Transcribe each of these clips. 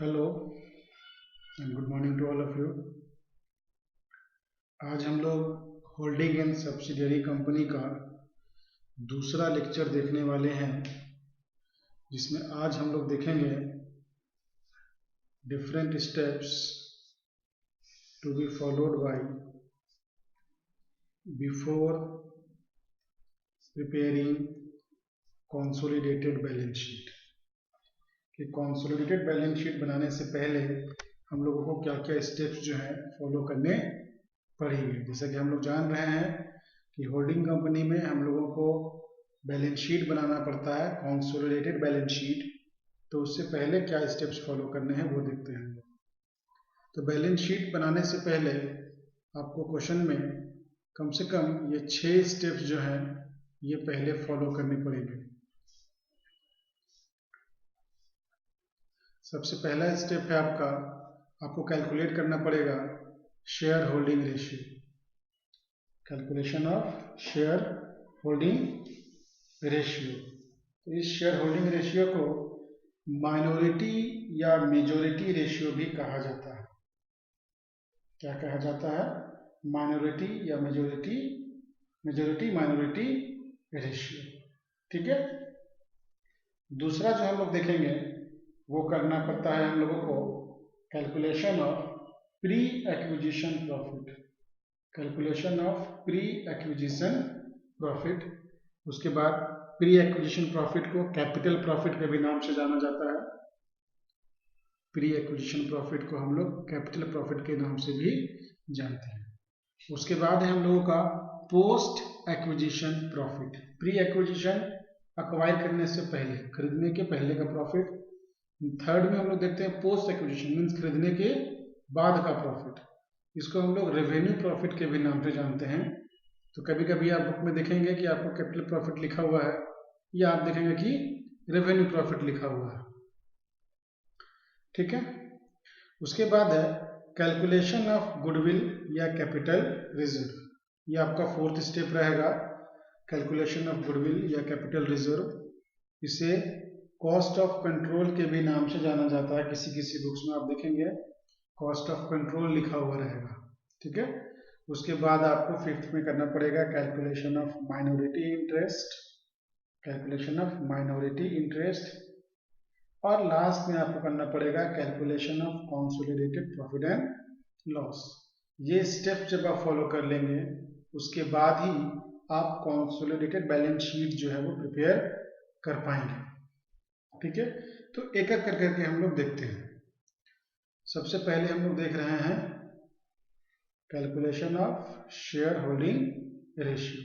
Hello and good morning to all of you. आज हम लोग होल्डिंग एंड सब्सिडियरी कंपनी का दूसरा लेक्चर देखने वाले हैं, जिसमें आज हम लोग देखेंगे different steps to be followed by before preparing consolidated balance sheet. कि कॉन्सोलिडेटेड बैलेंस शीट बनाने से पहले हम लोगों को क्या क्या स्टेप्स जो हैं फॉलो करने पड़ेंगे। जैसा कि हम लोग जान रहे हैं कि होल्डिंग कंपनी में हम लोगों को बैलेंस शीट बनाना पड़ता है, कॉन्सोलिडेटेड बैलेंस शीट। तो उससे पहले क्या स्टेप्स फॉलो करने हैं वो देखते हैं। तो बैलेंस शीट बनाने से पहले आपको क्वेश्चन में कम से कम ये 6 स्टेप्स जो हैं ये पहले फॉलो करने पड़ेंगे। सबसे पहला स्टेप है आपको कैलकुलेट करना पड़ेगा share holding ratio. Calculation of share holding ratio. तो इस शेयर होल्डिंग रेशियो को माइनॉरिटी या मेजॉरिटी रेशियो भी कहा जाता है। क्या कहा जाता है? माइनॉरिटी या मेजॉरिटी माइनॉरिटी रेशियो। ठीक है। दूसरा जो हम लोग देखेंगे वो करना पड़ता है हम लोगों को calculation of pre acquisition profit. Calculation of pre acquisition profit. उसके बाद प्री एक्विजिशन प्रॉफिट को कैपिटल प्रॉफिट के भी नाम से जाना जाता है। प्री एक्विजिशन प्रॉफिट को हम लोग कैपिटल प्रॉफिट के नाम से भी जानते हैं। उसके बाद है हम लोगों का post acquisition profit. Pre acquisition acquire करने से पहले, खरीदने के पहले का प्रॉफिट। थर्ड में हम लोग देखते हैं पोस्ट एक्विजिशन मीन्स खरीदने के बाद का प्रॉफिट। इसको हम लोग रेवेन्यू प्रॉफिट के भी नाम से जानते हैं। तो कभी कभी आप बुक में देखेंगे कि आपको कैपिटल प्रॉफिट लिखा हुआ है या आप देखेंगे कि रेवेन्यू प्रॉफिट लिखा हुआ है। ठीक है। उसके बाद है कैलकुलेशन ऑफ गुडविल या कैपिटल रिजर्व। ये आपका फोर्थ स्टेप रहेगा, कैलकुलेशन ऑफ गुडविल या कैपिटल रिजर्व। इसे कॉस्ट ऑफ कंट्रोल के भी नाम से जाना जाता है। किसी किसी बुक्स में आप देखेंगे कॉस्ट ऑफ कंट्रोल लिखा हुआ रहेगा। ठीक है। उसके बाद आपको फिफ्थ में करना पड़ेगा calculation of minority interest. Calculation of minority interest. और लास्ट में आपको करना पड़ेगा calculation of consolidated profit and loss. ये स्टेप जब आप फॉलो कर लेंगे उसके बाद ही आप कंसोलिडेटेड बैलेंस शीट जो है वो प्रिपेयर कर पाएंगे। ठीक है। तो एक एक करके हम लोग देखते हैं। सबसे पहले हम लोग देख रहे हैं calculation of share holding ratio.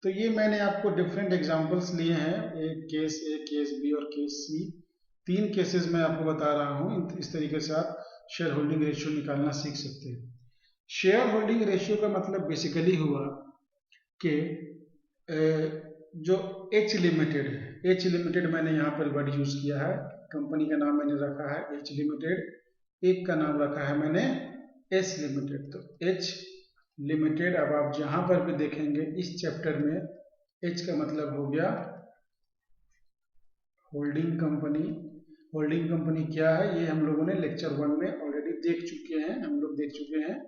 तो ये मैंने आपको डिफरेंट एग्जांपल्स लिए हैं, एक केस ए, केस बी और केस सी। 3 केसेस मैं आपको बता रहा हूँ। इस तरीके से आप शेयर होल्डिंग रेशियो निकालना सीख सकते हैं। शेयर होल्डिंग रेशियो का मतलब बेसिकली हुआ कि जो एच लिमिटेड है, एच लिमिटेड मैंने यहाँ पर वर्ड यूज किया है, कंपनी का नाम मैंने रखा है एच लिमिटेड, एक का नाम रखा है मैंने एस लिमिटेड। तो एच लिमिटेड, अब आप जहां पर भी देखेंगे इस चैप्टर में एच का मतलब हो गया होल्डिंग कंपनी। होल्डिंग कंपनी क्या है ये हम लोगों ने लेक्चर 1 में ऑलरेडी देख चुके हैं, हम लोग देख चुके हैं।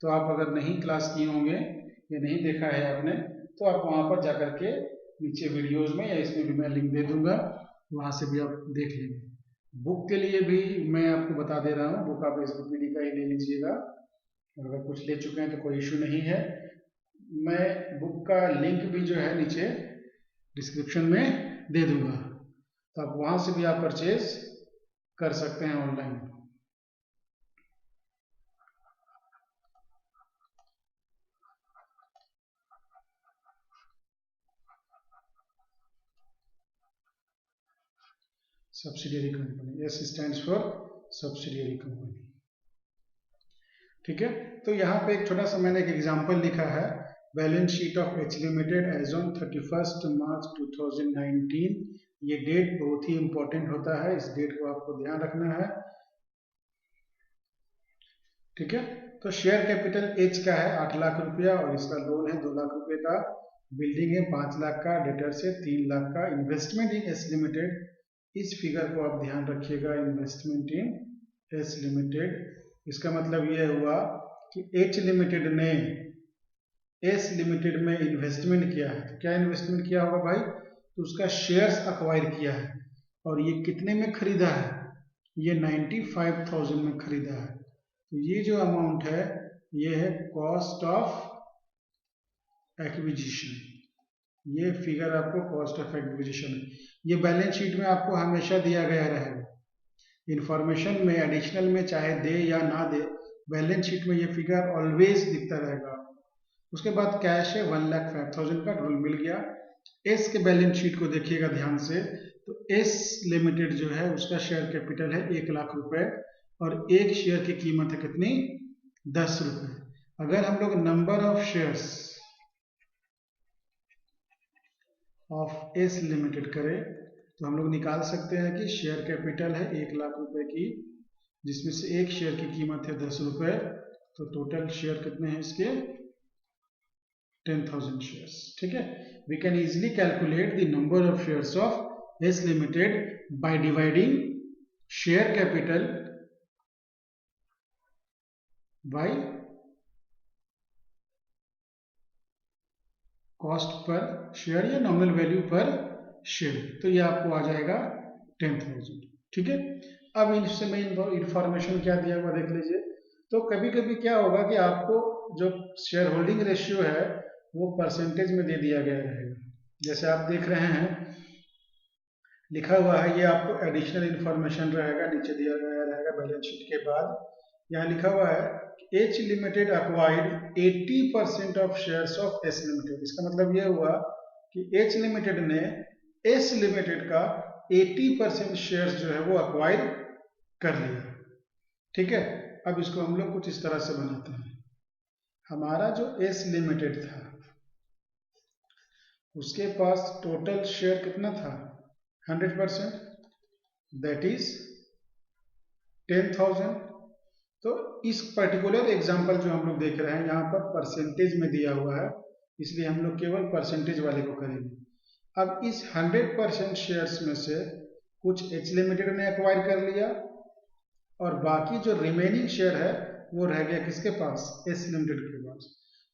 तो आप अगर नहीं क्लास किए होंगे या नहीं देखा है आपने तो आप वहां पर जाकर के नीचे वीडियोस में या इसमें भी मैं लिंक दे दूंगा, वहां से भी आप देख लेंगे। बुक के लिए भी मैं आपको बता दे रहा हूँ, बुक आप एसबीपीडी का ही ले लीजिएगा। अगर कुछ ले चुके हैं तो कोई इश्यू नहीं है। मैं बुक का लिंक भी जो है नीचे डिस्क्रिप्शन में दे दूंगा, तो आप वहां से भी आप परचेज कर सकते हैं online. Subsidiary company, S stands for subsidiary company. ठीक है। तो यहाँ पे एक छोटा सा मैंने एक एग्जांपल लिखा है, balance sheet of H limited as on 31 March 2019। ये डेट बहुत ही इंपॉर्टेंट होता है, इस डेट को आपको ध्यान रखना है। ठीक है। तो शेयर कैपिटल एच का है 8 लाख रुपया और इसका लोन है 2 लाख रुपए का। बिल्डिंग है 5 लाख का, डेटर्स है 3 लाख का। इन्वेस्टमेंट इन एस लिमिटेड, इस फिगर को आप ध्यान रखिएगा, इन्वेस्टमेंट इन एस लिमिटेड, इसका मतलब यह हुआ कि एच लिमिटेड ने एस लिमिटेड में इन्वेस्टमेंट किया है। तो क्या इन्वेस्टमेंट किया होगा भाई? तो उसका शेयर्स अक्वायर किया है, और ये कितने में खरीदा है? ये 95,000 में खरीदा है। तो ये जो अमाउंट है ये है कॉस्ट ऑफ एक्विजिशन। ये फिगर आपको कॉस्ट ऑफ एक्विजिशन है। ये बैलेंस शीट में आपको हमेशा दिया गया रहेगा। इंफॉर्मेशन में एडिशनल में चाहे दे या ना दे, बैलेंस शीट में ये फिगर ऑलवेज दिखता रहेगा। उसके बाद कैश है 1,05,000 का, रूल मिल गया। एस के बैलेंस शीट को देखिएगा ध्यान से, तो एस लिमिटेड जो है उसका शेयर कैपिटल है 1,00,000 रुपए, और एक शेयर की कीमत है कितनी? 10 रुपए। अगर हम लोग number of shares of S limited करें तो हम लोग निकाल सकते हैं कि शेयर कैपिटल है 1,00,000 रुपए की, जिसमें से एक शेयर की कीमत है 10 रुपए, तो टोटल शेयर कितने हैं इसके? 10,000 shares. ठीक है, we can easily calculate the number of shares of S Limited by dividing share capital by cost per share या nominal value per share। तो ये आपको आ जाएगा 10,000। ठीक है, अब इसमें इंफॉर्मेशन क्या दिया हुआ देख लीजिए। तो कभी कभी क्या होगा कि आपको जो शेयर होल्डिंग रेशियो है वो परसेंटेज में दे दिया गया रहेगा। जैसे आप देख रहे हैं लिखा हुआ है, ये आपको एडिशनल इंफॉर्मेशन रहेगा, नीचे दिया गया रहेगा बैलेंस शीट के बाद। यहाँ लिखा हुआ है H limited acquired 80% of shares of S limited. इसका मतलब ये हुआ कि एच लिमिटेड ने एस लिमिटेड का 80% शेयर्स जो है वो अक्वायर कर लिया। ठीक है, अब इसको हम लोग कुछ इस तरह से बनाते हैं। हमारा जो एस लिमिटेड था उसके पास टोटल शेयर कितना था? 100%, दैट इज 10,000। तो इस पर्टिकुलर एग्जांपल जो हम लोग देख रहे हैं यहाँ पर परसेंटेज में दिया हुआ है, इसलिए हम लोग केवल परसेंटेज वाले को करेंगे। अब इस 100% शेयर्स में से कुछ एच लिमिटेड ने एक्वायर कर लिया, और बाकी जो रिमेनिंग शेयर है वो रह गया किसके पास? एस लिमिटेड के पास।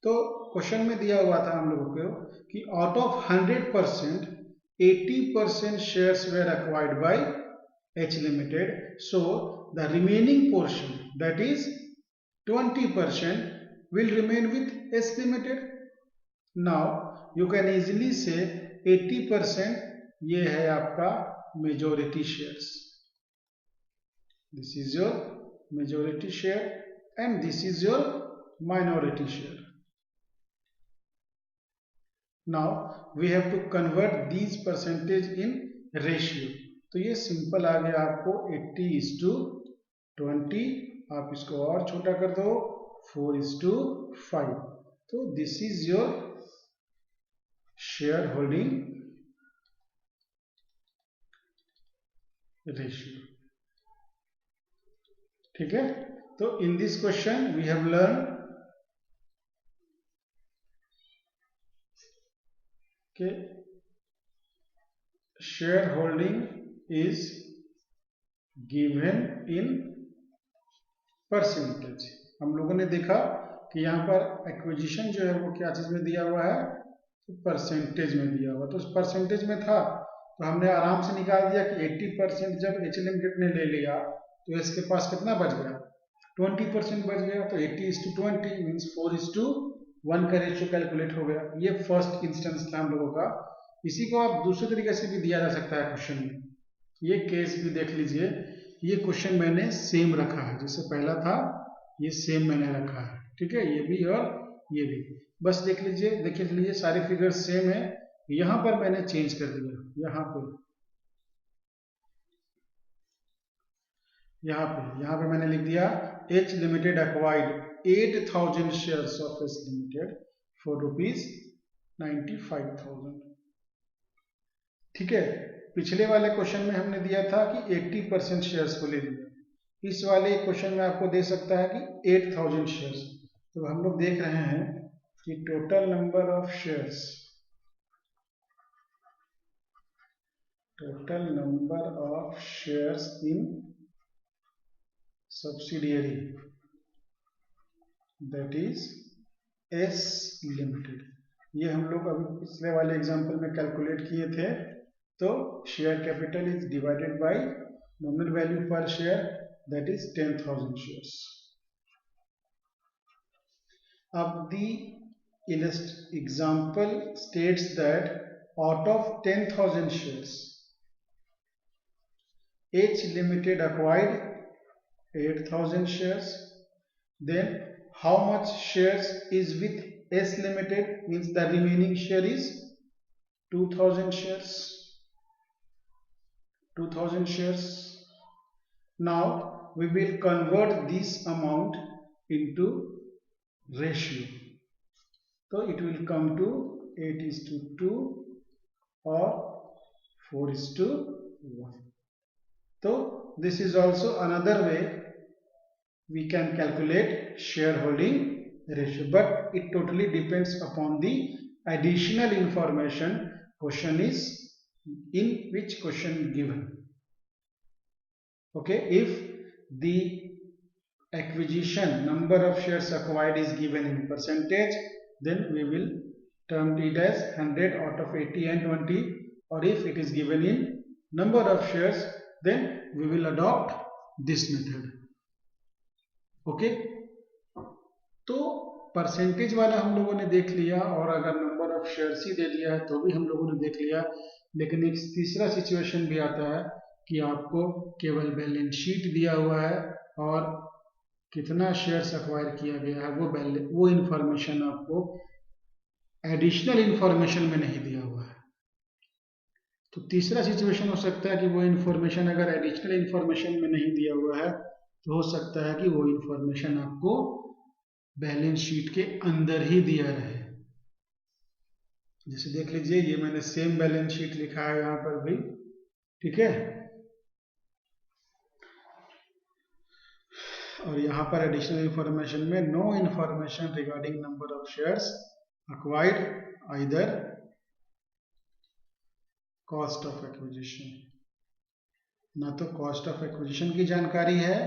तो क्वेश्चन में दिया हुआ था हम लोगों को कि out of 100% 80% shares were acquired by H Limited, so the remaining portion, that is 20%, will remain with S Limited. Now you can easily say 80% ये है आपका majority shares. This is your majority share and this is your minority share. Now we have to convert these percentage in ratio. तो ये simple आ गया आपको 80:20। आप इसको और छोटा कर दो 4:5। तो this is your share holding ratio. ठीक है, तो in this question we have learn के share holding is given in percentage. हम लोगों ने देखा कि यहाँ पर एक्विजिशन जो है वो क्या चीज में दिया हुआ है? तो परसेंटेज में दिया हुआ। तो उस परसेंटेज में था तो हमने आराम से निकाल दिया कि 80% जब एच लिमिटेड ने ले लिया तो इसके पास कितना बच गया? 20% बच गया। तो 80:20 मीन्स 4:1 का रेशियो कैलकुलेट हो गया। ये फर्स्ट इंस्टेंस था हम लोगों का। इसी को आप दूसरे तरीके से भी दिया जा सकता है क्वेश्चन में। ये केस भी देख लीजिए, ये क्वेश्चन मैंने सेम रखा है, जैसे पहला था ये सेम मैंने रखा है। ठीक है, ये भी और ये भी, बस देख लीजिए, देख लीजिए सारे फिगर सेम है। यहां पर मैंने चेंज कर दिया, यहाँ पे मैंने लिख दिया H limited acquired 8,000 shares of S limited for ₹95,000। ठीक है, पिछले वाले क्वेश्चन में हमने दिया था कि 80% शेयर्स को ले लिया। इस वाले क्वेश्चन में आपको दे सकता है कि 8,000 शेयर्स। तो हम लोग देख रहे हैं कि total number of shares in subsidiary, that is S limited. ये हम लोग अभी पिछले वाले एग्जांपल में कैलकुलेट किए थे। तो share capital is divided by nominal value पर शेयर, दैट इज 10,000 शेयर्स। अब दी example states that out of 10,000 shares, H Limited acquired 8,000 shares. Then how much shares is with S Limited? Means the remaining share is 2,000 shares. 2,000 shares. Now we will convert this amount into ratio. So it will come to 8:2 or 4:1. So this is also another way we can calculate shareholding ratio, but it totally depends upon the additional information question is in which question given. Okay, if the acquisition number of shares acquired is given in percentage, then we will term it as 100 out of 80 and 20, or if it is given in number of shares, then we will adopt this method. Okay, तो percentage वाला हम लोगों ने देख लिया, और अगर number of shares ही दे दिया है तो भी हम लोगों ने देख लिया। लेकिन एक तीसरा सिचुएशन भी आता है कि आपको केवल बैलेंस शीट दिया हुआ है और कितना शेयर्स एक्वायर किया गया है वो इंफॉर्मेशन आपको एडिशनल इंफॉर्मेशन में नहीं दिया हुआ है। तो तीसरा सिचुएशन हो सकता है कि वो इंफॉर्मेशन अगर एडिशनल इंफॉर्मेशन में नहीं दिया हुआ है तो हो सकता है कि वो इंफॉर्मेशन आपको बैलेंस शीट के अंदर ही दिया रहे। जैसे देख लीजिए, ये मैंने सेम बैलेंस शीट लिखा है यहाँ पर भी, ठीक है, और यहाँ पर एडिशनल इंफॉर्मेशन में no information regarding number of shares acquired, either cost of acquisition, ना तो कॉस्ट ऑफ एक्विजिशन की जानकारी है,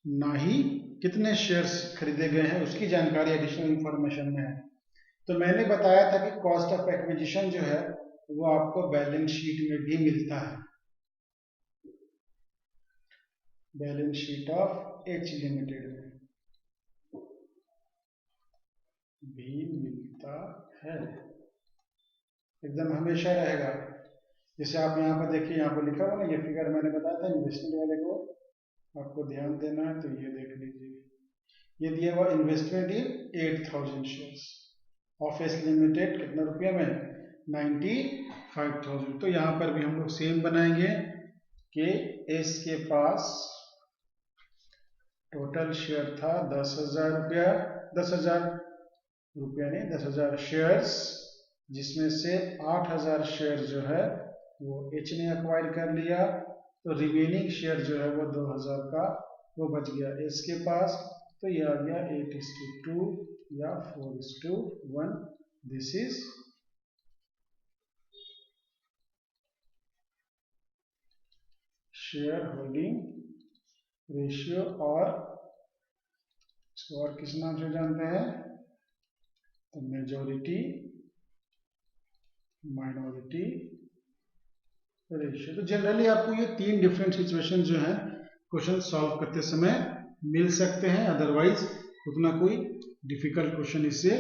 ना ही कितने शेयर्स खरीदे गए हैं उसकी जानकारी एडिशनल इंफॉर्मेशन में है। तो मैंने बताया था कि कॉस्ट ऑफ एक्विजिशन जो है वो आपको बैलेंस शीट में भी मिलता है, balance sheet of H limited में भी मिलता है, एकदम हमेशा रहेगा। जैसे आप यहाँ पर देखिए, यहाँ पर लिखा हुआ ना, ये फिगर मैंने बताया था इन्वेस्टमेंट वाले को, आपको ध्यान देना है, तो ये देख लीजिए, ये दिया हुआ investment in 8,000 shares of S limited, कितना रुपया में, 95,000। तो यहाँ पर भी हम लोग सेम बनाएंगे कि एस के पास टोटल शेयर था 10,000 रुपया, 10,000 रुपया नहीं, 10,000 शेयर्स, जिसमें से 8,000 शेयर जो है वो एच ने एक्वायर कर लिया, तो रिमेनिंग शेयर जो है वो 2,000 का वो बच गया एस के पास। तो ये आ गया 8:2 या 4:1। This is share holding ratio, और इसको और किस नाम से जानते हैं, तो मेजॉरिटी माइनॉरिटी रेशियो। तो जनरली आपको ये 3 डिफरेंट सिचुएशन जो है क्वेश्चन सॉल्व करते समय मिल सकते हैं, अदरवाइज उतना कोई डिफिकल्ट क्वेश्चन इससे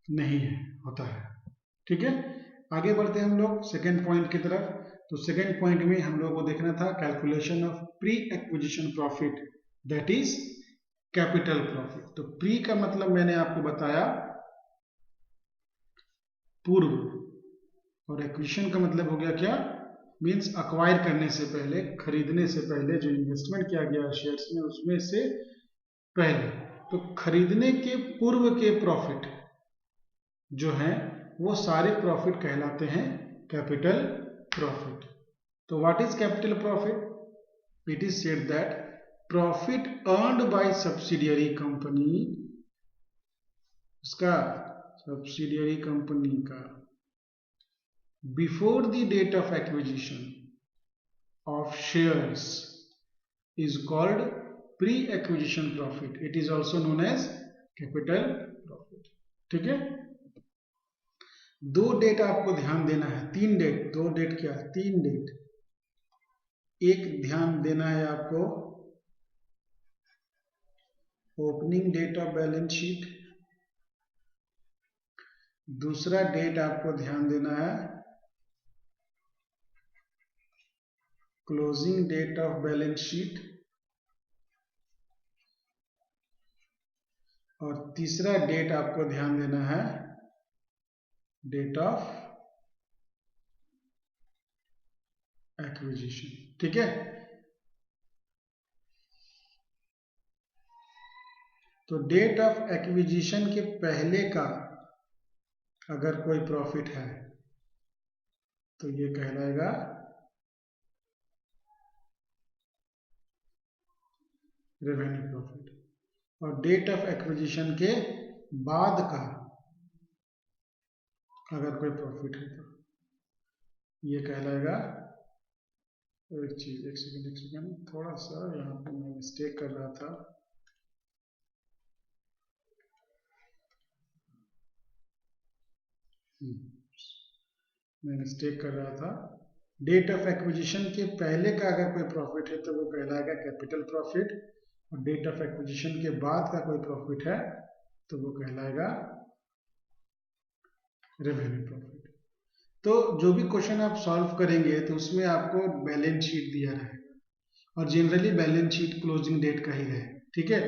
नहीं है होता है। ठीक है, आगे बढ़ते हैं हम लोग सेकेंड पॉइंट की तरफ। तो सेकेंड पॉइंट में हम लोग को देखना था calculation of pre acquisition profit, that is capital profit. तो प्री का मतलब मैंने आपको बताया पूर्व, और एक्विजिशन का मतलब हो गया क्या, मीन्स अक्वायर करने से पहले, खरीदने से पहले जो इन्वेस्टमेंट किया गया शेयर्स में उसमें से पहले। तो खरीदने के पूर्व के प्रॉफिट जो हैं वो सारे प्रॉफिट कहलाते हैं कैपिटल प्रॉफिट। तो what is capital profit? It is said that profit earned by subsidiary company, उसका सब्सिडियरी कंपनी का before the date of acquisition of shares is called pre acquisition profit, it is also known as capital profit. ठीक है, दो date आपको ध्यान देना है, 3 date, 2 date क्या, 3 डेट। एक ध्यान देना है आपको opening date of balance sheet, दूसरा डेट आपको ध्यान देना है closing date of balance sheet, और तीसरा डेट आपको ध्यान देना है डेट ऑफ एक्विजिशन। ठीक है, तो डेट ऑफ एक्विजिशन के पहले का अगर कोई प्रॉफिट है तो ये कहलाएगा रेवेन्यू प्रॉफिट, और डेट ऑफ एक्विजिशन के बाद का अगर कोई प्रॉफिट है तो ये कहलाएगा, एक चीज, एक सेकंड, थोड़ा सा यहाँ पे मैं मिस्टेक कर रहा था। मैं मिस्टेक कर रहा था, डेट ऑफ एक्विजिशन के पहले का अगर कोई प्रॉफिट है तो वो कहलाएगा कैपिटल प्रॉफिट, और डेट ऑफ एक्विजिशन के बाद का कोई प्रॉफिट है तो वो कहलाएगा रेवेन्यू प्रॉफिट। तो जो भी क्वेश्चन आप सॉल्व करेंगे तो उसमें आपको बैलेंस शीट दिया रहेगा, और generally balance sheet closing date का ही रहेगा। ठीक है,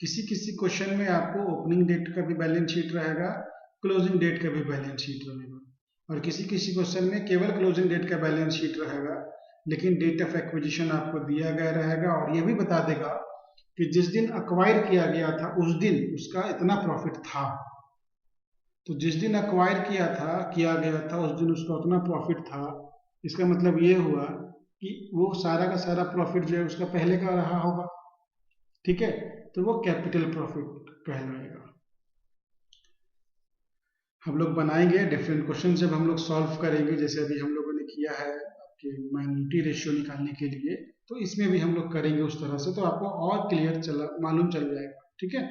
किसी किसी क्वेश्चन में आपको ओपनिंग डेट का भी बैलेंस शीट रहेगा, क्लोजिंग डेट का भी बैलेंस शीट रहेगा, और किसी किसी क्वेश्चन में केवल क्लोजिंग डेट का बैलेंस शीट रहेगा, लेकिन डेट ऑफ एक्विजिशन आपको दिया गया रहेगा, और ये भी बता देगा कि जिस दिन अक्वायर किया गया था उस दिन उसका इतना प्रॉफिट था। तो जिस दिन अक्वायर किया गया था उस दिन उसका उतना प्रॉफिट था, इसका मतलब ये हुआ कि वो सारा का सारा प्रॉफिट जो है उसका पहले का रहा होगा। ठीक है, तो वो कैपिटल प्रॉफिट कहलाएगा। हम लोग बनाएंगे डिफरेंट क्वेश्चन जब हम लोग सॉल्व करेंगे, जैसे अभी हम लोगों ने किया है आपके माइनॉरिटी रेशियो निकालने के लिए, तो इसमें भी हम लोग करेंगे उस तरह से, तो आपको और क्लियर मालूम चल जाएगा। ठीक है,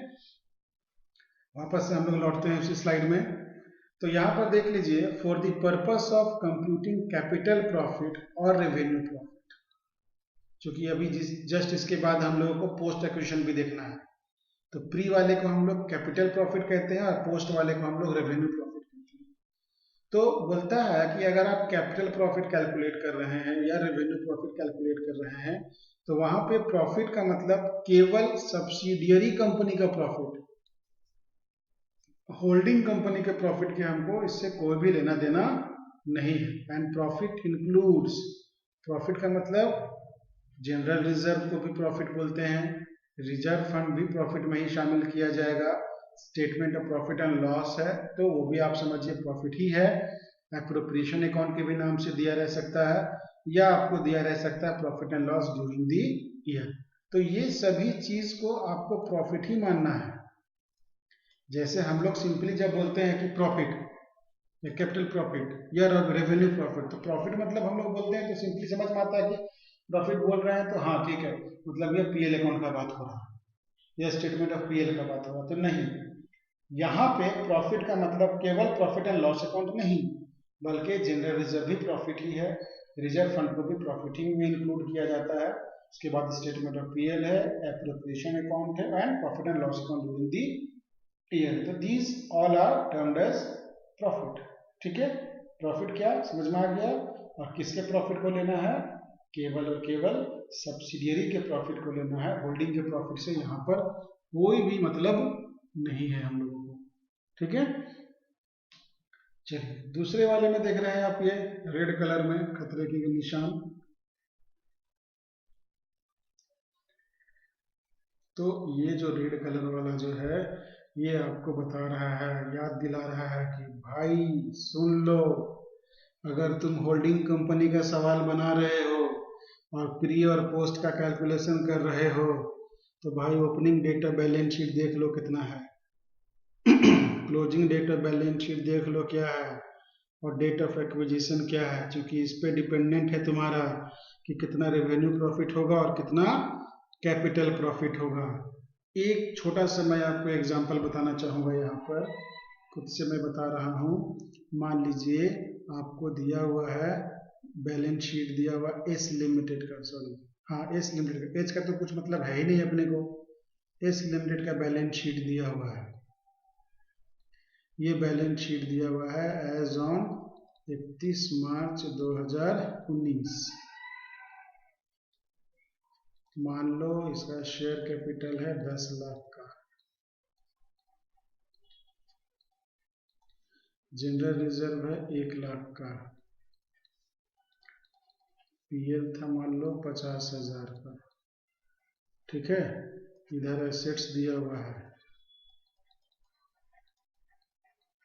वापस से हम लोग लौटते हैं उसी स्लाइड में। तो यहाँ पर देख लीजिए, for the purpose of computing capital profit और रेवेन्यू प्रॉफिट, क्योंकि अभी जस्ट इसके बाद हम लोगों को पोस्ट एक्विजिशन भी देखना है, तो प्री वाले को हम लोग कैपिटल प्रॉफिट कहते हैं और पोस्ट वाले को हम लोग रेवेन्यू प्रॉफिट कहते हैं। तो बोलता है कि अगर आप कैपिटल प्रॉफिट कैलकुलेट कर रहे हैं या रेवेन्यू प्रॉफिट कैलकुलेट कर रहे हैं, तो वहां पे प्रॉफिट का मतलब केवल सब्सिडियरी कंपनी का प्रॉफिट, होल्डिंग कंपनी के प्रॉफिट के हमको इससे कोई भी लेना देना नहीं है। एंड प्रॉफिट इंक्लूड्स, प्रॉफिट का मतलब जनरल रिजर्व को भी प्रॉफिट बोलते हैं, रिजर्व फंड भी प्रॉफिट में ही शामिल किया जाएगा, statement of profit and loss है तो वो भी आप समझिए प्रॉफिट ही है, एप्रोप्रिएशन अकाउंट के भी नाम से दिया रह सकता है, या आपको दिया रह सकता है profit and loss during the year. तो ये सभी चीज को आपको प्रॉफिट ही मानना है। जैसे हम लोग सिंपली जब बोलते हैं कि प्रॉफिट या कैपिटल प्रॉफिट या रेवेन्यू प्रॉफिट, तो प्रॉफिट मतलब हम लोग बोलते हैं तो सिंपली समझ में आता है कि प्रॉफिट बोल रहे हैं तो हाँ ठीक है, मतलब ये पीएल अकाउंट का बात हो रहा है या स्टेटमेंट ऑफ पीएल का बात हो रहा है, तो नहीं, यहाँ पे प्रॉफिट का मतलब केवल प्रॉफिट एंड लॉस अकाउंट नहीं, बल्कि जनरल रिजर्व भी प्रॉफिट ही है, रिजर्व फंड को भी प्रॉफिट ही में इंक्लूड किया जाता है, उसके बाद स्टेटमेंट ऑफ पीएल है, एप्रोप्रिएशन अकाउंट है and profit and loss account during the year. तो these all are termed as profit. ठीक है, प्रॉफिट क्या समझ में आ गया, और किसके प्रॉफिट को लेना है, केवल और केवल सब्सिडियरी के प्रॉफिट को लेना है, होल्डिंग के प्रॉफिट से यहाँ पर कोई भी मतलब नहीं है हम लोगों को। ठीक है, चलिए दूसरे वाले में देख रहे हैं आप, ये रेड कलर में खतरे के निशान, तो ये जो रेड कलर वाला जो है ये आपको बता रहा है, याद दिला रहा है कि भाई सुन लो, अगर तुम होल्डिंग कंपनी का सवाल बना रहे हो और प्री और पोस्ट का कैलकुलेशन कर रहे हो, तो भाई opening date of balance sheet देख लो कितना है, closing date of balance sheet देख लो क्या है, और डेट ऑफ एक्विजिशन क्या है, क्योंकि इस पे डिपेंडेंट है तुम्हारा कि कितना रेवेन्यू प्रॉफिट होगा और कितना कैपिटल प्रॉफिट होगा। एक छोटा सा मैं आपको एग्जांपल बताना चाहूँगा, यहाँ पर खुद से मैं बता रहा हूँ। मान लीजिए आपको दिया हुआ है बैलेंस शीट, दिया हुआ एस लिमिटेड का, सॉरी हाँ एस लिमिटेड का, एच का तो कुछ मतलब है ही नहीं अपने को, एस लिमिटेड का बैलेंस शीट दिया हुआ है। ये बैलेंस शीट दिया हुआ है एज ऑन 31 मार्च 2019। मान लो इसका शेयर कैपिटल है 10 लाख का, जनरल रिजर्व है 1 लाख का, पीएल था मान लो 50,000 का, ठीक है। इधर एसेट्स दिया हुआ है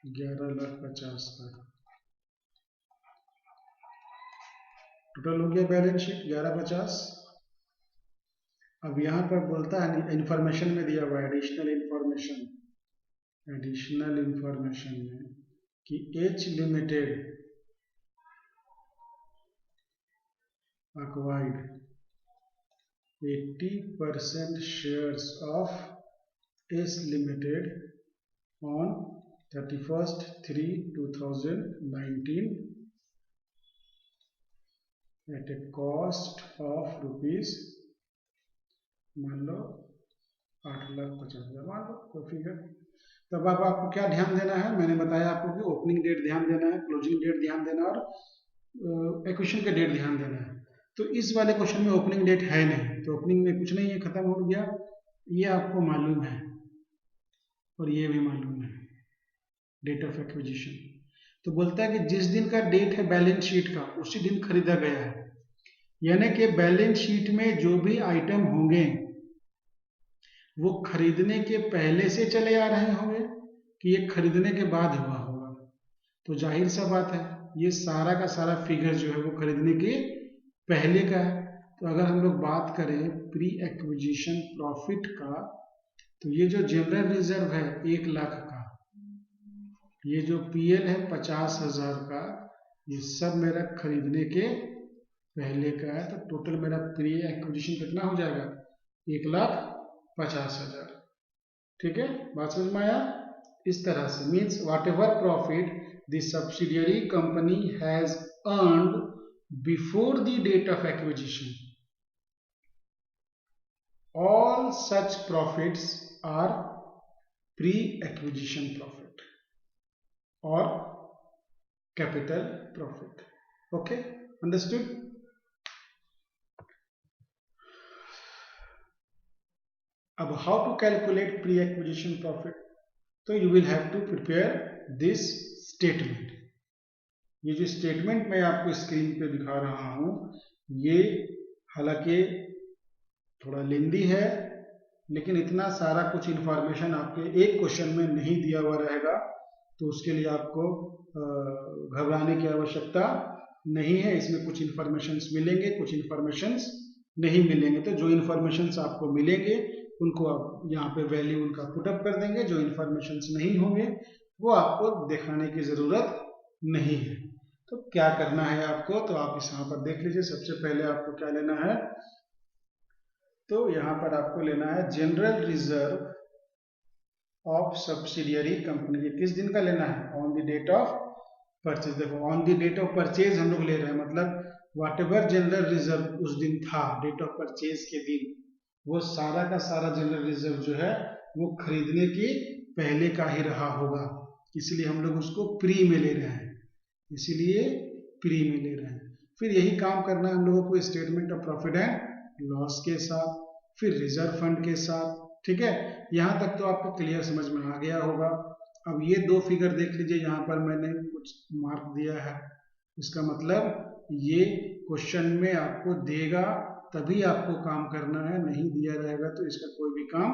11,50,000 का, टोटल हो गया बैलेंस शीट 11,50,000। अब यहाँ पर बोलता है इंफॉर्मेशन में दिया हुआ है, एडिशनल इंफॉर्मेशन में कि H limited acquired 80% shares of S Limited on 31/3/2019 at a cost of rupees, मान लो 8,50,000, मान लो कोई फिगर। तब अब आपको क्या ध्यान देना है, मैंने बताया आपको कि ओपनिंग डेट ध्यान देना है, क्लोजिंग डेट ध्यान देना और एक्विजिशन का डेट ध्यान देना है। तो इस वाले क्वेश्चन में ओपनिंग डेट है नहीं, तो ओपनिंग में कुछ नहीं है, खत्म हो गया, ये आपको मालूम है और ये भी मालूम है, डेट ऑफ एक्विजिशन। तो बोलता है कि जिस दिन का डेट है बैलेंस शीट का उसी दिन खरीदा गया है, यानी कि बैलेंस शीट में जो भी आइटम होंगे वो खरीदने के पहले से चले आ रहे होंगे कि ये खरीदने के बाद हुआ होगा। तो जाहिर सा बात है ये सारा का सारा फिगर जो है वो खरीदने के पहले का है। तो अगर हम लोग बात करें प्री एक्विजिशन प्रॉफिट का, तो ये जो जनरल रिजर्व है 1 लाख का, ये जो पीएल है 50,000 का, ये सब मेरा खरीदने के पहले का है। तो टोटल मेरा प्री एक्विजिशन कितना हो जाएगा, 1,50,000। ठीक है, बात समझ में आया। इस तरह से means whatever profit the subsidiary company has earned before the date of acquisition, all such profits are pre-acquisition profit or capital profit. Okay, understood? अब how to calculate pre-acquisition profit? तो you will have to prepare this statement. ये जो statement मैं आपको screen पे दिखा रहा हूं, ये हालांकि थोड़ा लेंदी है, लेकिन इतना सारा कुछ इंफॉर्मेशन आपके एक क्वेश्चन में नहीं दिया हुआ रहेगा, तो उसके लिए आपको घबराने की आवश्यकता नहीं है। इसमें कुछ इंफॉर्मेशंस मिलेंगे, कुछ इंफॉर्मेशंस नहीं मिलेंगे। तो जो इंफॉर्मेशंस आपको मिलेंगे उनको आप यहाँ पे वैल्यू उनका पुटअप कर देंगे, जो इंफॉर्मेशंस नहीं होंगे वो आपको दिखाने की जरूरत नहीं है। तो क्या करना है आपको, तो आप इस यहाँ पर देख लीजिए। सबसे पहले आपको क्या लेना है, तो यहाँ पर आपको लेना है general reserve of subsidiary company. ये किस दिन का लेना है, on the date of purchase. देखो on the date of purchase हम लोग ले रहे हैं, मतलब वाट एवर जनरल रिजर्व उस दिन था डेट ऑफ परचेज के दिन, वो सारा का सारा जनरल रिजर्व जो है वो खरीदने के पहले का ही रहा होगा, इसलिए हम लोग उसको प्री में ले रहे हैं, इसीलिए प्री में ले रहे हैं। फिर यही काम करना है हम लोगों को statement of profit and loss के साथ, फिर रिजर्व फंड के साथ। ठीक है, यहाँ तक तो आपको क्लियर समझ में आ गया होगा। अब ये दो फिगर देख लीजिए, यहाँ पर मैंने कुछ मार्क दिया है, इसका मतलब ये क्वेश्चन में आपको देगा तभी आपको काम करना है, नहीं दिया रहेगा तो इसका कोई भी काम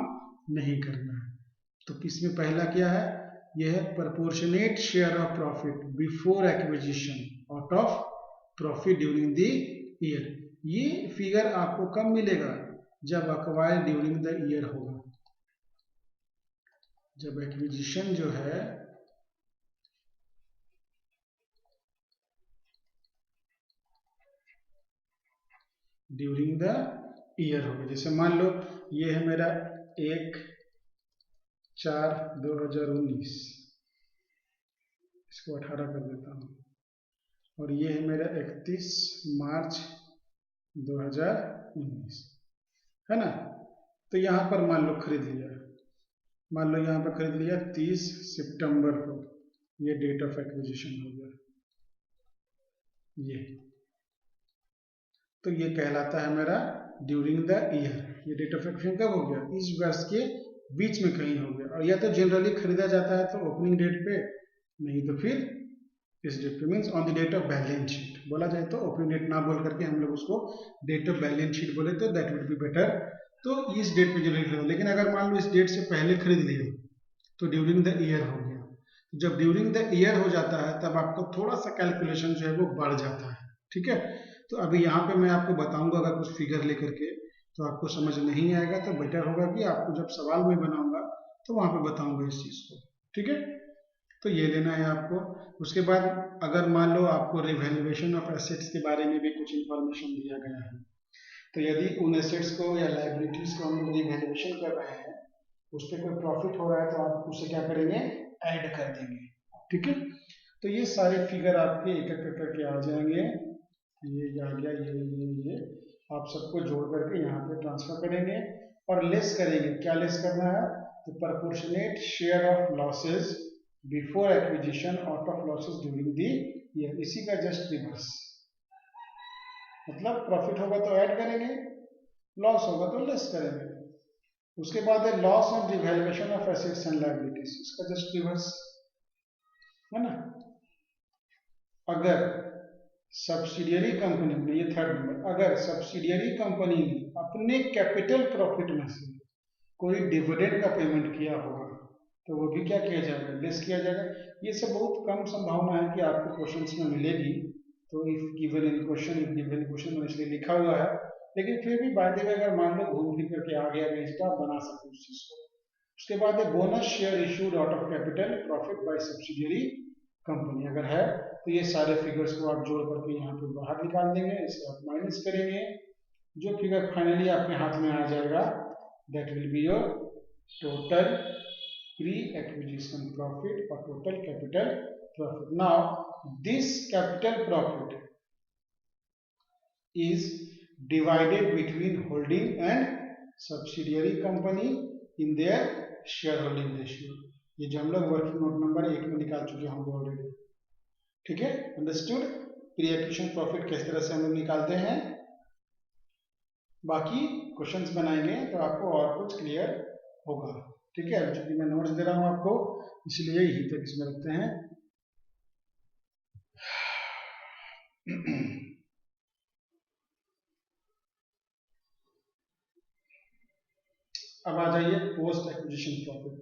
नहीं करना है। तो किसमें पहला क्या है, यह है proportionate share of profit before acquisition out of profit during the year. ये फिगर आपको कब मिलेगा, जब अक्वायर ड्यूरिंग द ईयर होगा, जब एक्विजिशन जो है ड्यूरिंग द ईयर होगा। जैसे मान लो ये है मेरा 1/4/2019, इसको 18 कर देता हूँ, और ये है मेरा 31 मार्च 2019, है ना। तो यहाँ पर मान लो खरीद लिया, मान लो यहाँ पर खरीद लिया 30 सितंबर को, ये डेट ऑफ एक्विजिशन हो गया ये। तो ये कहलाता है मेरा ड्यूरिंग द ईयर। ये डेट ऑफ एक्विजिशन कब हो गया? इस वर्ष के बीच में कहीं हो गया। और या तो जनरली खरीदा जाता है तो ओपनिंग डेट पे, नहीं तो फिर इस डेट पे, means on the date of balance sheet. बोला जाए तो ओपनिंग डेट ना बोल करके हम लोग उसको डेट ऑफ बैलेंस शीट बोले तो दैट वुड बी बेटर। तो इस डेट पे जनरली खरीदा, लेकिन अगर मान लो इस डेट से पहले खरीद लिए तो ड्यूरिंग द ईयर हो गया। जब ड्यूरिंग द ईयर हो जाता है तब आपको थोड़ा सा कैलकुलेशन जो है वो बढ़ जाता है, ठीक है। तो अभी यहाँ पे मैं आपको बताऊंगा, अगर कुछ फिगर लेकर के तो आपको समझ नहीं आएगा तो बेटर होगा कि आपको जब सवाल में बनाऊंगा तो वहां पे बताऊंगा इस चीज को, ठीक है। तो ये लेना है आपको। उसके बाद अगर मान लो आपको रिवैल्यूएशन ऑफ एसेट्स के बारे में भी कुछ इंफॉर्मेशन दिया गया है, तो यदि उन एसेट्स को या लाइबिलिटीज को हम लोग रिवैल्यूएशन कर रहे हैं, उस पर कोई प्रॉफिट हो रहा है तो आप उसे क्या करेंगे? ऐड कर देंगे, ठीक है। तो ये सारे फिगर आपके एक एक करके आ जाएंगे, ये आ गया, ये आप सबको जोड़ करके यहाँ पे ट्रांसफर करेंगे और लेस करेंगे। क्या लेस करना है? तो proportionate share of losses before acquisition out of losses during the year, इसी का जस्ट रिवर्स। मतलब प्रॉफिट होगा तो ऐड करेंगे, लॉस होगा तो लेस करेंगे। उसके बाद है loss on revaluation of assets and liabilities, इसका जस्ट रिवर्स, है ना। अगर सब्सिडियरी कंपनी में, ये थर्ड नंबर, अगर सब्सिडियरी कंपनी ने अपने कैपिटल प्रॉफिट में से कोई डिविडेंड का पेमेंट किया होगा तो वो भी क्या किया जाएगा? लेस किया जाएगा। ये सब बहुत कम संभावना है कि आपको क्वेश्चंस में मिलेगी, तो if given in question, if given question में इसलिए लिखा हुआ है, लेकिन फिर भी बाय द वे अगर मान लो घूम फिर करके आ गया अगेंस्ट, आप बना सकते उस चीज को। उसके बाद है bonus share issued out of capital profit by subsidiary company, अगर है तो ये सारे फिगर्स को आप जोड़ करके यहाँ पे बाहर निकाल देंगे, इसे आप माइनस करेंगे। जो फिगर फाइनली आपके हाथ में आ जाएगा that will be your total pre acquisition profit और total capital profit. Now this capital profit is divided between holding and subsidiary company in their shareholding ratio। ये जो हम लोग वर्किंग नोट नंबर 1 में निकाल चुके होंगे ऑलरेडी, ठीक है। अंडरस्टूड? प्री एक्विजिशन प्रॉफिट किस तरह से हम लोग निकालते हैं, बाकी क्वेश्चंस बनाएंगे तो आपको और कुछ क्लियर होगा, ठीक है। चूंकि मैं नोट्स दे रहा हूं आपको, इसलिए यही तक इसमें रखते हैं। अब आ जाइए post acquisition profit.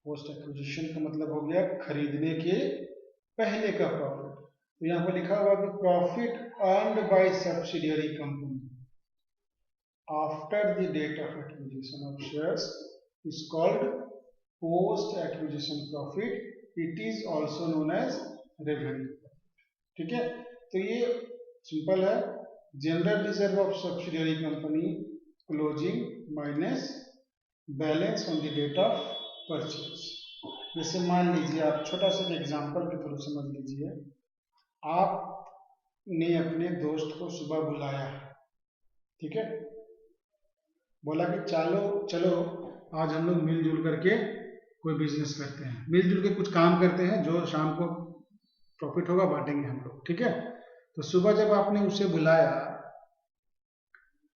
Post acquisition का मतलब हो गया खरीदने के पहले का प्रॉफिट। तो यहाँ पर लिखा हुआ कि profit earned by subsidiary company after the date of acquisition of shares is called post acquisition profit, it is also known as revenue, ठीक है। तो ये सिंपल है, general reserve of subsidiary company closing minus balance on the date of purchase. जैसे मान लीजिए, आप छोटा सा एग्जांपल के थ्रू समझ लीजिए, आपने अपने दोस्त को सुबह बुलाया, ठीक है, बोला कि चलो चलो आज हम लोग मिलजुल करके कोई बिजनेस करते हैं, मिलजुल के कुछ काम करते हैं, जो शाम को प्रॉफिट होगा बांटेंगे हम लोग, ठीक है। तो सुबह जब आपने उसे बुलाया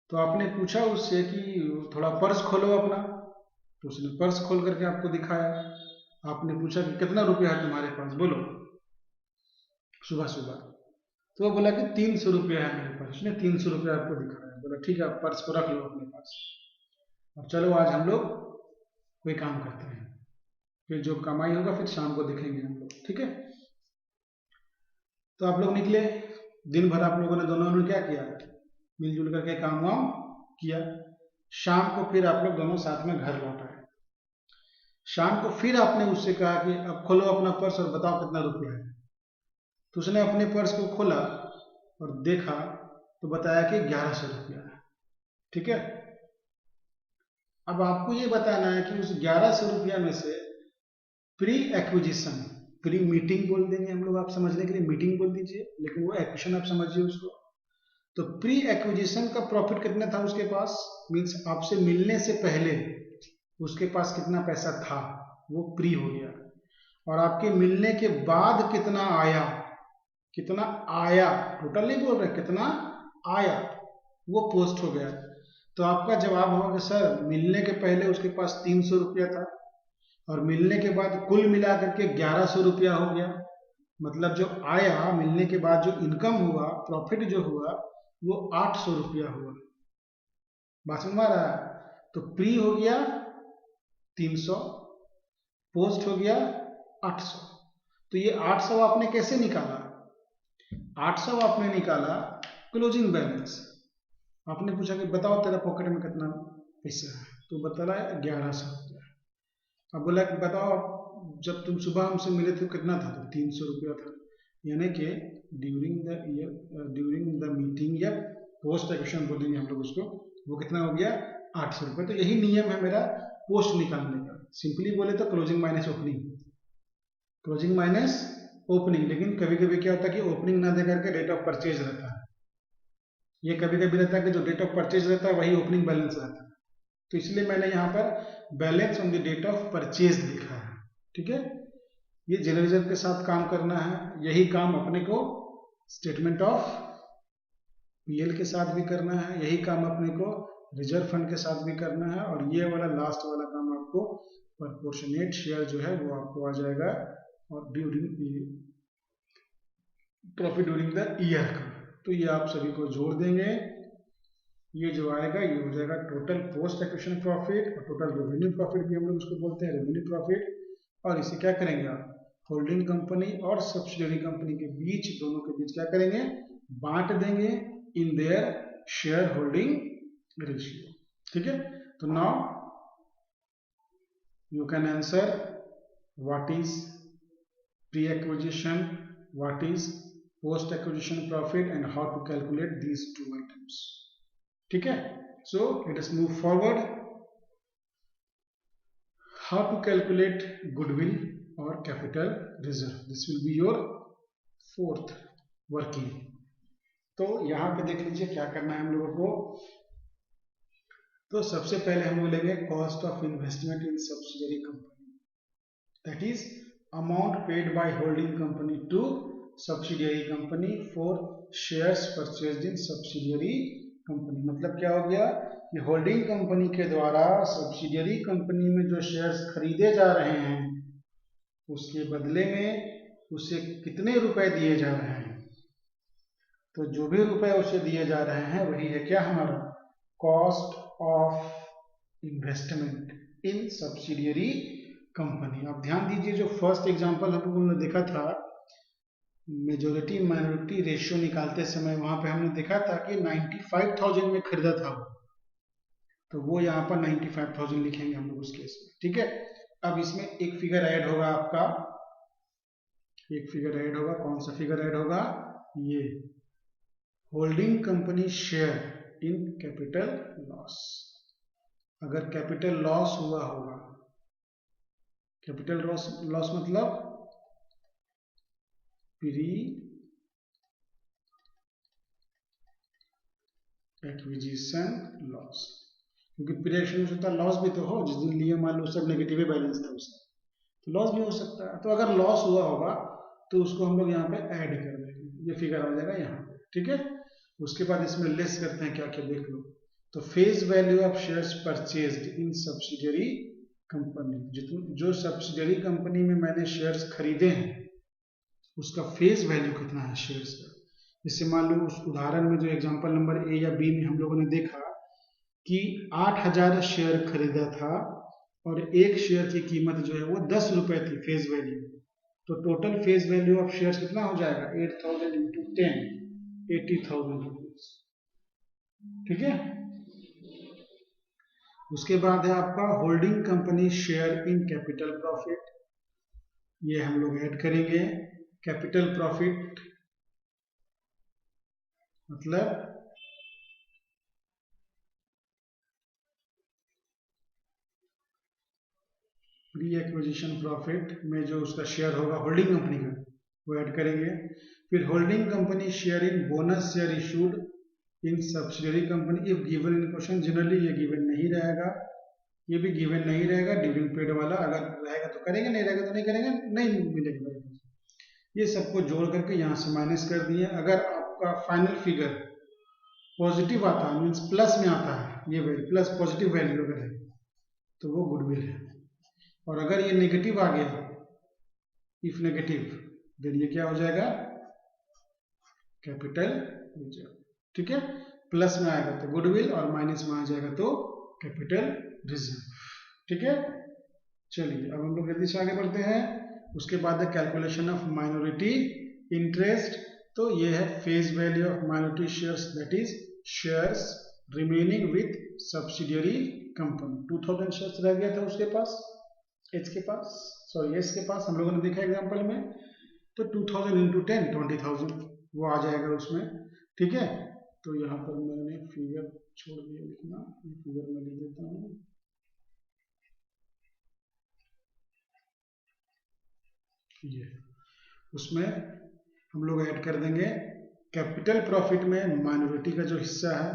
तो आपने पूछा उससे कि थोड़ा पर्स खोलो अपना, तो उसने पर्स खोल करके आपको दिखाया। आपने पूछा कि कितना रुपया है तुम्हारे पास, बोलो, सुबह सुबह। तो वो बोला कि 300 रुपया है मेरे पास। उसने 300 रुपया आपको दिखाया, बोला ठीक है आप पर्स को रख लो अपने पास और चलो आज हम लोग कोई काम करते हैं, फिर जो कमाई होगा फिर शाम को दिखेंगे हम लोग, ठीक है। तो आप लोग निकले, दिन भर आप लोगों ने दोनों ने क्या किया, मिलजुल करके काम वाम किया। शाम को फिर आप लोग दोनों साथ में घर लौट आए। शाम को फिर आपने उससे कहा कि अब खोलो अपना पर्स और बताओ कितना रुपया है। तो उसने अपने पर्स को खोला और देखा तो बताया कि 1100 रुपया है। ठीक है, अब आपको ये बताना है कि उस 1100 रुपया में से प्री एक्विजिशन, प्री मीटिंग बोल देंगे हम लोग, आप समझने के लिए मीटिंग बोल दीजिए, लेकिन वो एक्विजिशन आप समझिए उसको। तो प्री एक्विजिशन का प्रॉफिट कितना था उसके पास, मीन्स आपसे मिलने से पहले उसके पास कितना पैसा था, वो प्री हो गया। और आपके मिलने के बाद कितना आया, कितना आया, टोटल नहीं बोल रहे, कितना आया, वो पोस्ट हो गया। तो आपका जवाब होगा कि सर मिलने के पहले उसके पास 300 रुपया था और मिलने के बाद कुल मिला करके 1100 रुपया हो गया। मतलब जो आया मिलने के बाद, जो इनकम हुआ, प्रॉफिट जो हुआ, वो 800 रुपया हुआ। बात समझ में आ रहा है? तो प्री हो गया 300, पोस्ट हो गया 800। तो ये 800 आपने कैसे निकाला? 800 आपने निकाला क्लोजिंग बैलेंस। आपने पूछा कि बताओ तेरा पॉकेट में कितना पैसा है, तो बता रहा है 1100 रुपया। अब बोला कि बताओ जब तुम सुबह हमसे मिले थे कितना था, तो 300 रुपया था। यानी कि during the year, during the meeting या पोस्ट एक्विजिशन बोलेंगे हम लोग उसको, वो कितना हो गया 800 रुपये। तो यही नियम है मेरा पोस्ट निकालने का। सिंपली बोले तो closing minus opening, closing minus opening. लेकिन कभी कभी क्या होता है कि ओपनिंग ना दे करके डेट ऑफ परचेज रहता है, ये कभी कभी रहता है कि जो डेट ऑफ परचेज रहता है वही ओपनिंग बैलेंस रहता है। तो इसलिए मैंने यहाँ पर balance on the date of purchase लिखा है। ठीक है, ये जनरल के साथ काम करना है, यही काम अपने को स्टेटमेंट ऑफ पीएल के साथ भी करना है, यही काम अपने को रिजर्व फंड के साथ भी करना है। और ये वाला लास्ट वाला काम आपको प्रोपोर्शनेट शेयर जो है वो आपको आ जाएगा, और during profit during the year का। तो ये आप सभी को जोड़ देंगे, ये जो आएगा ये हो जाएगा टोटल पोस्ट एक्विजिशन प्रॉफिट, और टोटल रेवेन्यू प्रॉफिट भी हम लोग उसको बोलते हैं, रेवेन्यू प्रॉफिट। और इसे क्या करेंगे आप, होल्डिंग कंपनी और सब्सिडियरी कंपनी के बीच, दोनों के बीच क्या करेंगे, बांट देंगे in their share holding ratio. ठीक है, तो now you can answer what is pre acquisition, what is post acquisition profit, and how to calculate these two items. ठीक है, so let us move forward. How to calculate goodwill or capital reserve? This will be your fourth working. तो यहाँ पे देख लीजिए क्या करना है हम लोगों को। तो सबसे पहले हम लोग लेंगे cost of investment in subsidiary company, that is amount paid by holding company to subsidiary company for shares purchased in subsidiary company. मतलब क्या हो गया कि होल्डिंग कंपनी के द्वारा सब्सिडियरी कंपनी में जो शेयर्स खरीदे जा रहे हैं उसके बदले में उसे कितने रुपए दिए जा रहे हैं। तो जो भी रुपए उसे दिए जा रहे हैं वही है क्या हमारा cost of investment in subsidiary company. अब ध्यान दीजिए, जो फर्स्ट एग्जांपल हम लोगों ने देखा था मेजोरिटी माइनॉरिटी रेशियो निकालते समय, वहां पे हमने देखा था कि 95,000 में खरीदा था वो, तो वो यहाँ पर 95,000 लिखेंगे हम लोग उस केस में। ठीक है, अब इसमें एक फिगर ऐड होगा आपका, एक फिगर ऐड होगा। कौन सा फिगर ऐड होगा, ये holding company share in capital loss. अगर कैपिटल लॉस हुआ होगा, कैपिटल लॉस मतलब प्री एक्विजिशन लॉस, क्योंकि प्री एक्विजिशन हो सकता है लॉस भी तो हो, जिस दिन लिए मान लो सब नेगेटिव बैलेंस था उसका, तो लॉस भी हो सकता है। तो अगर लॉस हुआ होगा तो उसको हम लोग यहाँ पे ऐड कर देंगे, ये फिगर आ जाएगा यहाँ पे। ठीक है, उसके बाद इसमें लेस करते हैं क्या क्या देख लो। तो face value of shares purchased in subsidiary company, जो सब्सिडियरी कंपनी में मैंने शेयर्स खरीदे हैं उसका फेस वैल्यू कितना है शेयर्स का। जैसे मान लो उस उदाहरण में जो एग्जांपल नंबर ए या बी में हम लोगों ने देखा कि 8,000 शेयर खरीदा था और एक शेयर की कीमत जो है वो 10 रुपए थी फेस वैल्यू। तो total face value of shares कितना हो जाएगा 8,000 इंटू 10, 80,000 रुपीज। ठीक है, उसके बाद है आपका holding company share in capital profit, ये हम लोग ऐड करेंगे। कैपिटल प्रॉफिट मतलब प्री एक्विजिशन प्रॉफिट में जो उसका शेयर होगा होल्डिंग कंपनी का वो ऐड करेंगे। फिर holding company share in bonus share issued in subsidiary company if given in question. Generally ये गिवन नहीं रहेगा, ये भी गिवन नहीं रहेगा ड्यूरिंग पीरियड वाला। अगर रहेगा तो करेंगे, नहीं रहेगा तो नहीं करेंगे, नहीं मिलेगा। ये सबको जोड़ करके यहाँ से माइनस कर दिए। अगर आपका फाइनल फिगर पॉजिटिव आता है, मीन्स प्लस में आता है, ये वैल्यू प्लस पॉजिटिव वैल्यू अगर है तो वो गुडविल है। और अगर ये नेगेटिव आ गया, इफ नेगेटिव, देन ये क्या हो जाएगा, कैपिटल रिजर्व। ठीक है, प्लस में आएगा तो गुडविल और माइनस में आ जाएगा तो कैपिटल रिजर्व। ठीक है, चलिए अब हम लोग जल्दी से आगे बढ़ते हैं। उसके बाद है कैलकुलेशन ऑफ माइनॉरिटी इंटरेस्ट। तो ये है face value of minority shares, that is shares remaining with subsidiary company. 2000 shares रह गया था उसके पास, एच के पास, सॉरी एस के पास, हम लोगों ने देखा एग्जांपल में। तो 2000 इंटू 10 20,000 वो आ जाएगा उसमें। ठीक है, तो यहाँ पर मैंने फिगर छोड़ दिया लिखना, फिगर में लिख देता हूँ। ये उसमें हम लोग ऐड कर देंगे कैपिटल प्रॉफिट में माइनॉरिटी का जो हिस्सा है,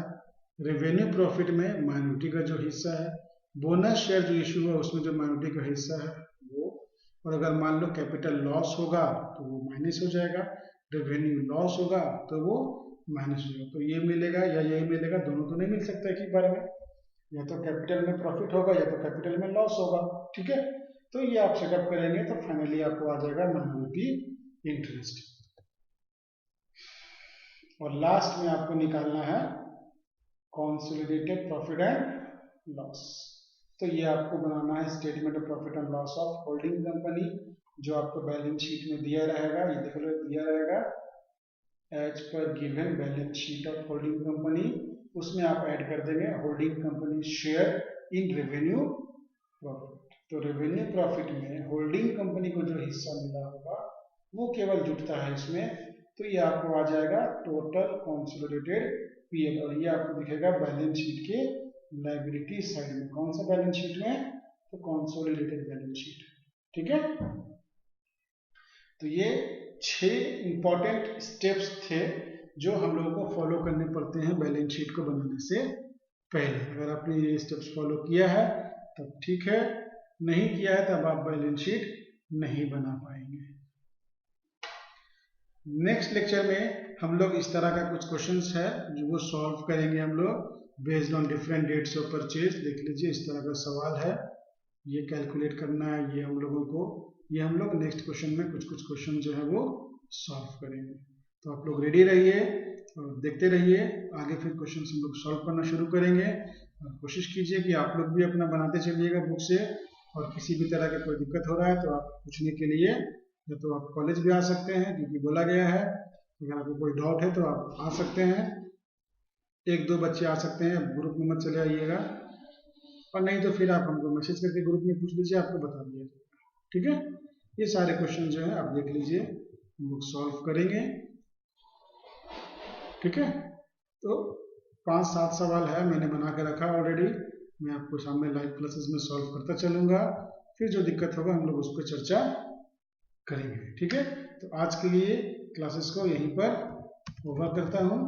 रेवेन्यू प्रॉफिट में माइनॉरिटी का जो हिस्सा है, बोनस शेयर जो इशू है उसमें जो माइनॉरिटी का हिस्सा है वो, और अगर मान लो कैपिटल लॉस होगा तो वो माइनस हो जाएगा, रेवेन्यू लॉस होगा तो वो माइनस हो जाएगा। तो ये मिलेगा या यही मिलेगा, दोनों तो नहीं मिल सकता एक ही बार में, या तो कैपिटल में प्रॉफिट होगा या तो कैपिटल में लॉस होगा। ठीक है, तो ये आप सेटअप करेंगे तो फाइनली आपको आ जाएगा माइनॉरिटी इंटरेस्ट। और लास्ट में आपको निकालना है कंसोलिडेटेड प्रॉफिट एंड लॉस। तो ये आपको बनाना है statement of profit and loss of holding company, जो आपको बैलेंस शीट में दिया रहेगा। ये देख लो, दिया रहेगा as per given balance sheet of holding company. उसमें आप ऐड कर देंगे holding company share in revenue profit. तो रेवेन्यू प्रॉफिट में होल्डिंग कंपनी को जो हिस्सा मिला होगा वो केवल जुटता है इसमें। तो ये आपको आ जाएगा टोटल कंसोलिडेटेड पीएल, और ये आपको दिखेगा बैलेंस शीट के लायबिलिटी साइड में। कौन सा बैलेंस शीट में, तो कंसोलिडेटेड बैलेंस शीट। ठीक है, तो ये 6 इंपॉर्टेंट स्टेप्स थे जो हम लोगों को फॉलो करने पड़ते हैं बैलेंस शीट को बनाने से पहले। अगर आपने ये स्टेप्स फॉलो किया है तब ठीक है, नहीं किया है तब आप बैलेंस शीट नहीं बना पाएंगे। नेक्स्ट लेक्चर में हम लोग इस तरह का कुछ क्वेश्चंस है जो वो सॉल्व करेंगे हम लोग based on different dates of purchase. देख लीजिए, इस तरह का सवाल है, ये कैलकुलेट करना है ये हम लोगों को। ये हम लोग नेक्स्ट क्वेश्चन में कुछ क्वेश्चन जो है वो सॉल्व करेंगे। तो आप लोग रेडी रहिए और देखते रहिए, आगे फिर क्वेश्चन हम लोग सॉल्व करना शुरू करेंगे। और कोशिश कीजिए कि आप लोग भी अपना बनाते चलिएगा बुक से, और किसी भी तरह का कोई दिक्कत हो रहा है तो आप पूछने के लिए या तो आप कॉलेज भी आ सकते हैं, क्योंकि बोला गया है अगर आपको कोई डाउट है तो आप आ सकते हैं। 1-2 बच्चे आ सकते हैं, ग्रुप में मत चले आइएगा, और नहीं तो फिर आप हमको मैसेज करके ग्रुप में पूछ लीजिए, आपको बता दिया जाएगा। ठीक है, ये सारे क्वेश्चन जो है आप देख लीजिए, हम लोग सॉल्व करेंगे। ठीक है, तो 5-7 सवाल है मैंने बना के रखा ऑलरेडी, मैं आपको सामने लाइव क्लासेस में सॉल्व करता चलूंगा, फिर जो दिक्कत होगा हम लोग उस पर चर्चा करेंगे। ठीक है, तो आज के लिए क्लासेस को यहीं पर ओवर करता हूँ।